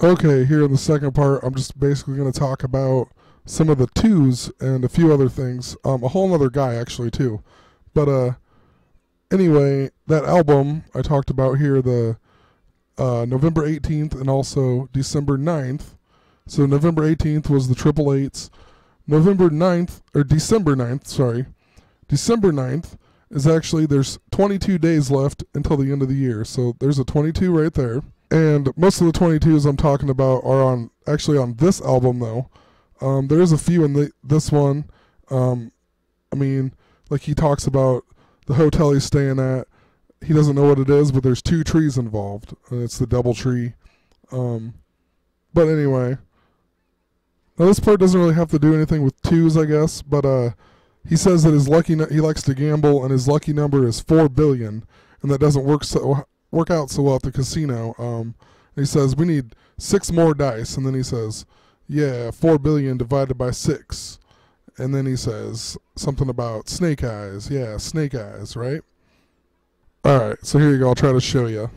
Okay, here in the second part, I'm just basically going to talk about some of the twos and a few other things. A whole other guy, actually, too. But anyway, that album I talked about here, the November 18th and also December 9th. So November 18th was the Triple Eights. November 9th, or December 9th, sorry. December 9th is actually, there's 22 days left until the end of the year. So there's a 22 right there. And most of the 22s I'm talking about are actually on this album, though. There is a few in this one. I mean, like he talks about the hotel he's staying at. He doesn't know what it is, but there's two trees involved. And it's the double tree. But anyway. Now this part doesn't really have to do anything with twos, I guess. But he says that he likes to gamble, and his lucky number is 4 billion. And that doesn't work out so well at the casino. He says, we need 6 more dice. And then he says, yeah, 4 billion divided by 6. And then he says something about snake eyes. Yeah, snake eyes, right? Alright, so here you go. I'll try to show you.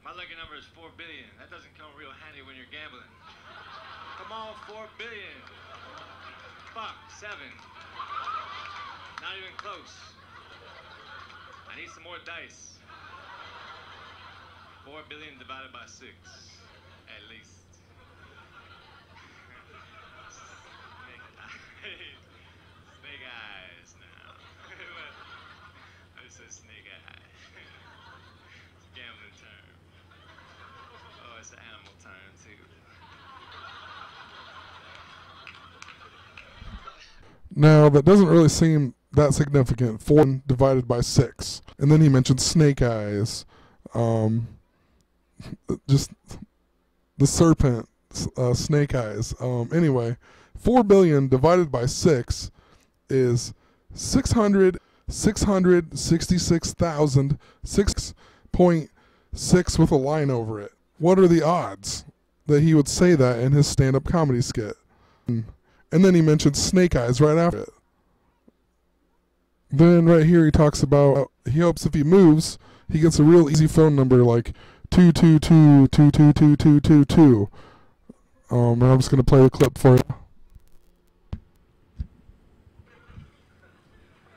My lucky number is 4 billion. That doesn't come real handy when you're gambling. Come on, 4 billion. Fuck, 7. Not even close. I need some more dice. 4 billion divided by 6, at least. Snake eyes now. I said snake eyes. It's a gambling term. Oh, it's an animal term too. Now, that doesn't really seem that significant. 4 divided by 6. And then he mentioned snake eyes. Just the serpent, snake eyes. Anyway, 4 billion divided by 6 is 666,006.6 with a line over it. What are the odds that he would say that in his stand-up comedy skit? And then he mentioned snake eyes right after it. Then right here he talks about he hopes if he moves, he gets a real easy phone number like 222-222-222. And I'm just going to play the clip for you.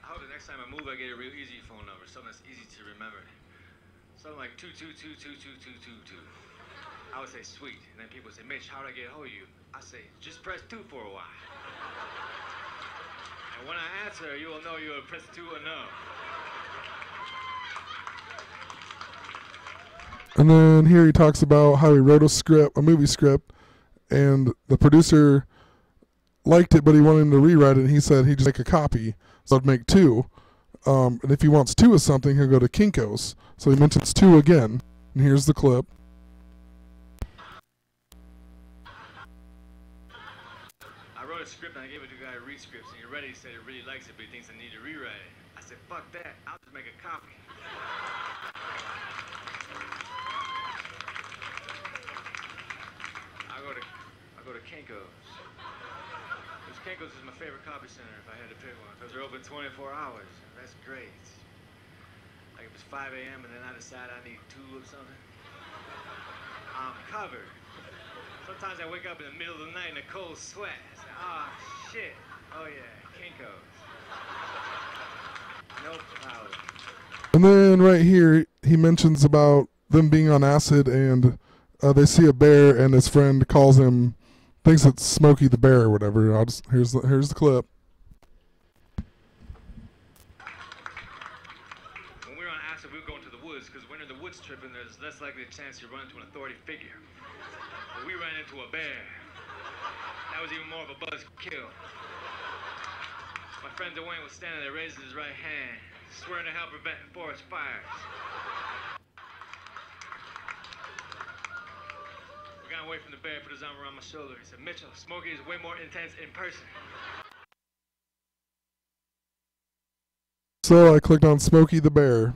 I hope the next time I move I get a real easy phone number, something that's easy to remember. Something like 222-222-222. I would say sweet, and then people would say, Mitch, how do I get a hold of you? I say, just press 2 for a while. And when I answer, you will know you will press 2 or no. And then here he talks about how he wrote a movie script, and the producer liked it, but he wanted him to rewrite it, and he said he'd just make a copy, so I'd make 2. And if he wants 2 of something, he'll go to Kinko's. So he mentions 2 again, and here's the clip. I wrote a script, and I gave it to a guy to read scripts, and he read it, he said he really likes it, but he thinks I need to rewrite it. I said, fuck that, I'll just make a copy. I go to Kenko's. Because Kenko's is my favorite copy center if I had to pick one. Because they're open 24 hours. That's great. Like if it's 5 a.m. and then I decide I need 2 of something, I'm covered. Sometimes I wake up in the middle of the night in a cold sweat. I say, oh, shit. Oh, yeah, Kenko's. No problem. And then right here, he mentions about them being on acid, and they see a bear, and his friend thinks it's Smokey the Bear or whatever. Here's the clip. When we were on acid, we would go into the woods, because when you're in the woods tripping, there's less likely a chance you run into an authority figure. But we ran into a bear. That was even more of a buzzkill. My friend Dwayne was standing there, raising his right hand, swearing to help prevent forest fires. We got away from the bear, put his arm around my shoulder. He said, Mitchell, Smokey is way more intense in person. So I clicked on Smoky the Bear.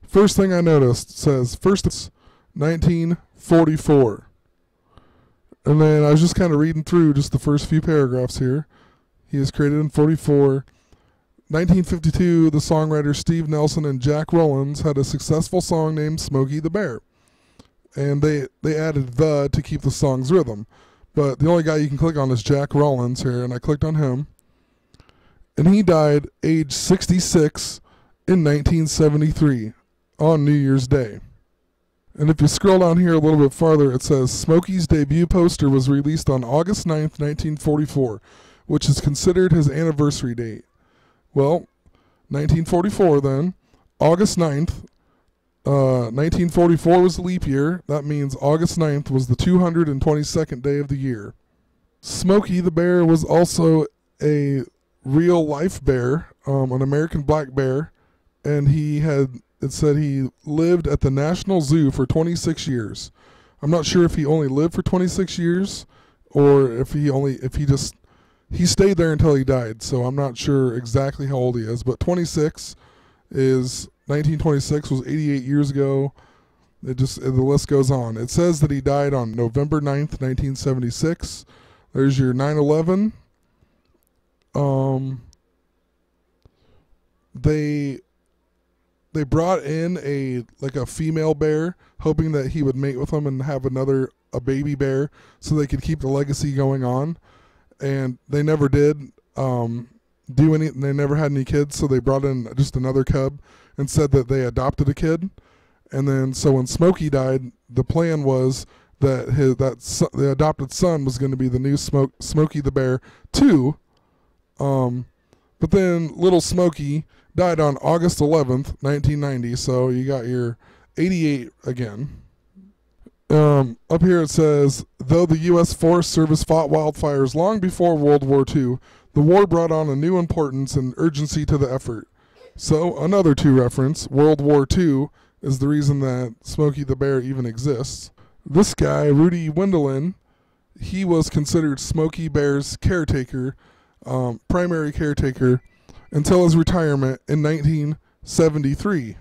First thing I noticed says, first it's 1944. And then I was just kind of reading through just the first few paragraphs here. He is created in 44. 1952, the songwriters Steve Nelson and Jack Rollins had a successful song named Smokey the Bear. And they added the to keep the song's rhythm. But the only guy you can click on is Jack Rollins here, and I clicked on him. And he died age 66 in 1973 on New Year's Day. And if you scroll down here a little bit farther, it says Smokey's debut poster was released on August 9th, 1944, which is considered his anniversary date. Well, 1944 then, August 9th, 1944 was the leap year. That means August 9th was the 222nd day of the year. Smokey the Bear was also a real-life bear, an American black bear, and it said he lived at the National Zoo for 26 years. I'm not sure if he only lived for 26 years or if he stayed there until he died, so I'm not sure exactly how old he is, but 1926 was 88 years ago. The list goes on. It says that he died on November 9th, 1976. There's your 9/11. They brought in a female bear, hoping that he would mate with them and have a baby bear, so they could keep the legacy going on. And they never did do anything. They never had any kids, so they brought in just another cub and said that they adopted a kid. And then, so when Smokey died, the plan was that the adopted son was going to be the new Smokey the Bear 2. But then little Smokey died on August 11th, 1990, so you got your 88 again. Up here it says, though the U.S. Forest Service fought wildfires long before World War II, the war brought on a new importance and urgency to the effort. So, another 2 reference, World War II is the reason that Smokey the Bear even exists. This guy, Rudy Wendelin, he was considered Smokey Bear's caretaker, primary caretaker, until his retirement in 1973.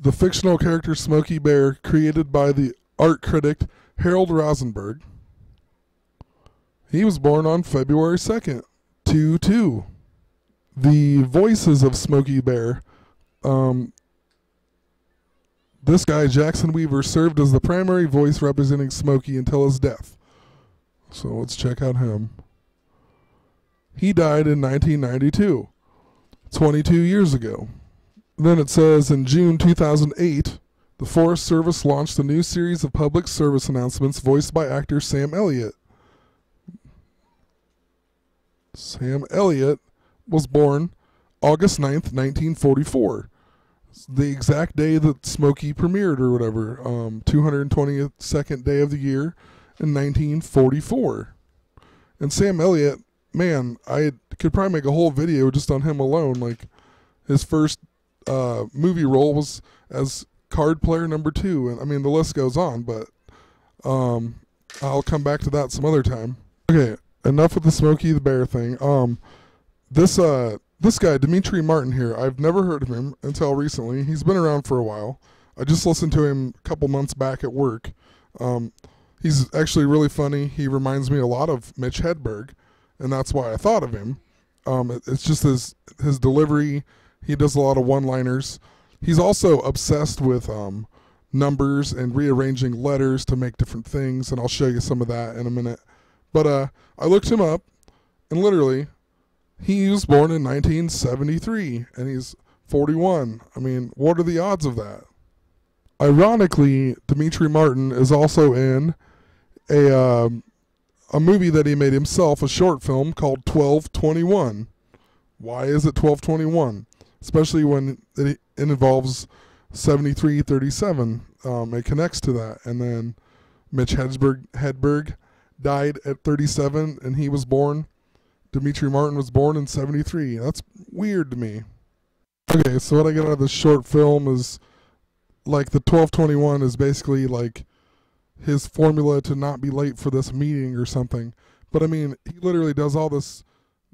The fictional character Smokey Bear, created by the art critic Harold Rosenberg. He was born on February 2nd, 2/2. The voices of Smokey Bear. This guy, Jackson Weaver, served as the primary voice representing Smokey until his death. So let's check out him. He died in 1992, 22 years ago. Then it says in June 2008, the Forest Service launched a new series of public service announcements voiced by actor Sam Elliott. Sam Elliott was born August 9th, 1944. The exact day that Smokey premiered or whatever, 222nd day of the year in 1944. And Sam Elliott, man, I could probably make a whole video just on him alone. Like, his first movie role was as card player number 2, and I mean the list goes on, but I'll come back to that some other time. Okay, enough with the Smokey the Bear thing. This guy, Demetri Martin here, I've never heard of him until recently. He's been around for a while. I just listened to him a couple months back at work. He's actually really funny. He reminds me a lot of Mitch Hedberg, and that's why I thought of him. It's just his delivery. He does a lot of one-liners. He's also obsessed with numbers and rearranging letters to make different things, and I'll show you some of that in a minute. But I looked him up, and literally, he was born in 1973, and he's 41. I mean, what are the odds of that? Ironically, Demetri Martin is also in a movie that he made himself, a short film called 12/21. Why is it 12/21? Especially when it involves 7337. It connects to that. And then Mitch Hedberg died at 37, and he was born. Demetri Martin was born in 73. That's weird to me. Okay, so what I get out of this short film is, like, the 12/21 is basically like his formula to not be late for this meeting or something. But I mean, he literally does all this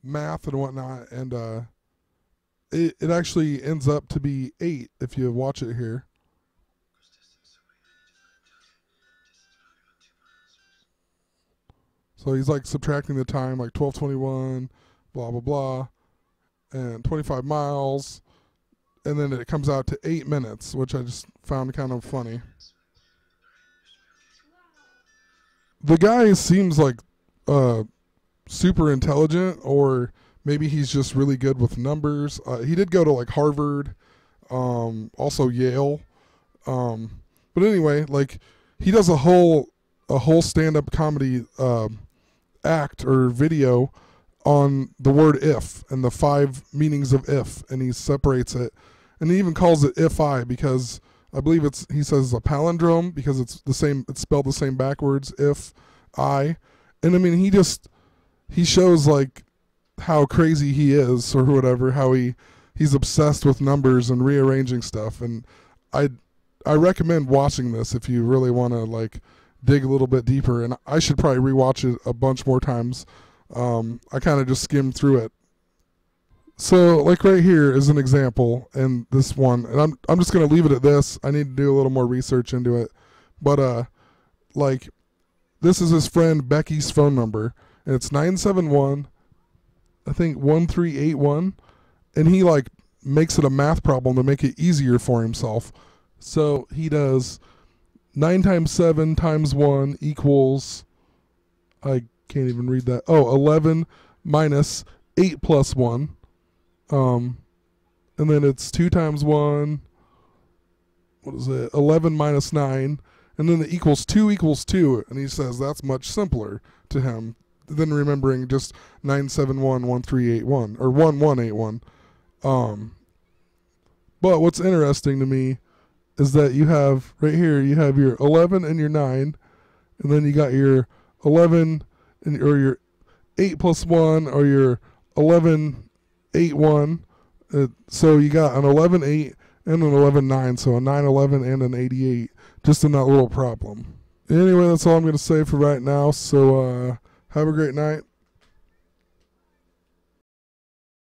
math and whatnot, and it actually ends up to be 8 if you watch it here. So he's like subtracting the time, like 12/21, blah blah blah, and 25 miles, and then it comes out to 8 minutes, which I just found kind of funny. The guy seems like super intelligent, or maybe he's just really good with numbers. He did go to like Harvard, also Yale. But anyway, like he does a whole stand-up comedy act or video on the word if and the 5 meanings of if, and he separates it, and he even calls it if I, because I believe he says a palindrome because it's spelled the same backwards, if I. And I mean, he shows like how crazy he is or whatever, how he's obsessed with numbers and rearranging stuff. And I recommend watching this if you really want to like dig a little bit deeper, and I should probably rewatch it a bunch more times. I kind of just skimmed through it. So like right here is an example, and this one, and I'm just gonna leave it at this. I need to do a little more research into it, but like this is his friend Becky's phone number, and it's 971, I think 1381, and he like makes it a math problem to make it easier for himself. So he does 9 times 7 times 1 equals, I can't even read that. Oh, 11 minus 8 plus 1. And then it's 2 times 1. What is it? 11 minus 9. And then the equals 2 equals 2. And he says that's much simpler to him than remembering just 971 1381 or 1181. But what's interesting to me is that you have right here, you have your 11 and your 9, and then you got your 11 or your 8 plus 1, or your 11 8 1. So you got an 11 8 and an 11 9, so a 9 11 and an 88, just in that little problem. Anyway, that's all I'm going to say for right now. So have a great night.